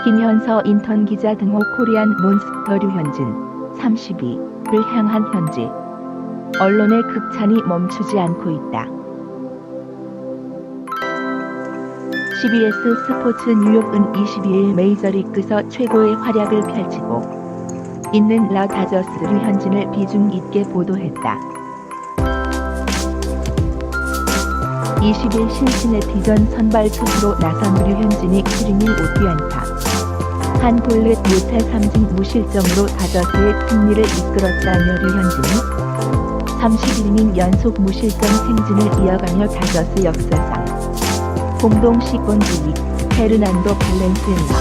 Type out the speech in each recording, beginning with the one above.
김현서 인턴 기자 등호 코리안 몬스터 류현진 32를 향한 현지 언론의 극찬이 멈추지 않고 있다. CBS 스포츠 뉴욕은 22일 메이저리그에서 최고의 활약을 펼치고 있는 라 다저스 류현진을 비중 있게 보도했다. 20일 신시내티전 선발 투수로 나선 류현진이 7이닝 5피안타 한 볼넷 무타 3진 무실점으로 다저스의 승리를 이끌었다며 류현진이 31이닝 연속 무실점 행진을 이어가며 다저스 역사상 공동 시권 2위 페르난도 발렌시엘라,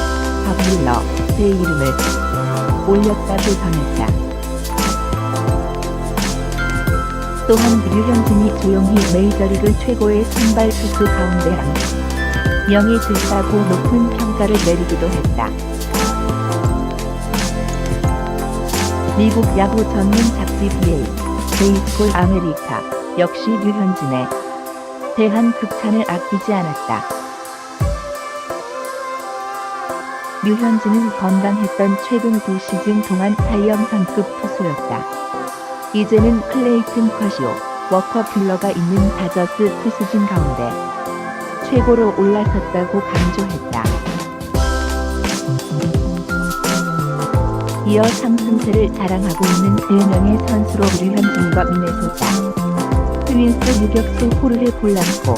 바블러의 이름을 올렸다고 전했다. 또한 류현진이 조용히 메이저리그 최고의 선발 투수 가운데 한 명이 됐다고 높은 평가를 내리기도 했다. 미국 야구 전문 잡지 BA, 베이스볼 아메리카 역시 류현진에 대한 극찬을 아끼지 않았다. 류현진은 건강했던 최근 2시즌 동안 사이 영상급 투수였다. 이제는 클레이튼 커시오, 워커 뷰러가 있는 다저스 투수진 가운데 최고로 올라섰다고 강조했다. 이어 상승세를 자랑하고 있는 3명의 선수로 류현진과 미네소타 트윈스 유격수 호르헤 볼란코,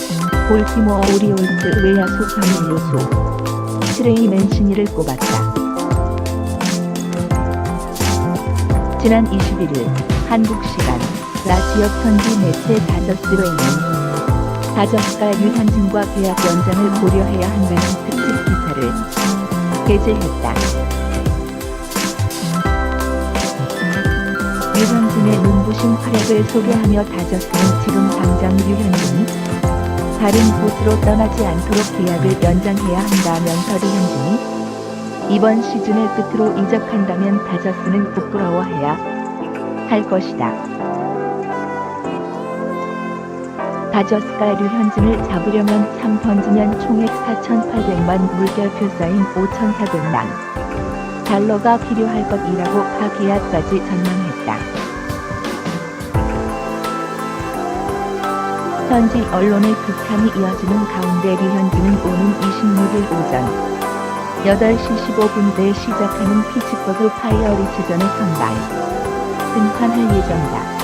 볼티모어 오리올스 외야수 경일루수 트레이 맨시니를 꼽았다. 지난 21일 한국 시간 라 지역 현지 매체 다저스 레인은 다저스가 류현진과 계약 연장을 고려해야 한다는 특집 기사를 게재했다. 류현진의 눈부신 활약을 소개하며 다저스는 지금 당장 류현진이 다른 곳으로 떠나지 않도록 계약을 연장해야 한다면서 류현진이 이번 시즌을 끝으로 이적한다면 다저스는 부끄러워해야 할 것이다. 다저스가 류현진을 잡으려면 3던지년 총액 4,800만 물결표 사인 5,400만 달러가 필요할 것이라고 파계약까지 전망했다. 현지 언론의 극찬이 이어지는 가운데 류현진은 오는 26일 오전 8시 15분에 시작하는 피츠버그 파이어리츠전에 선발 등판할 예정이다.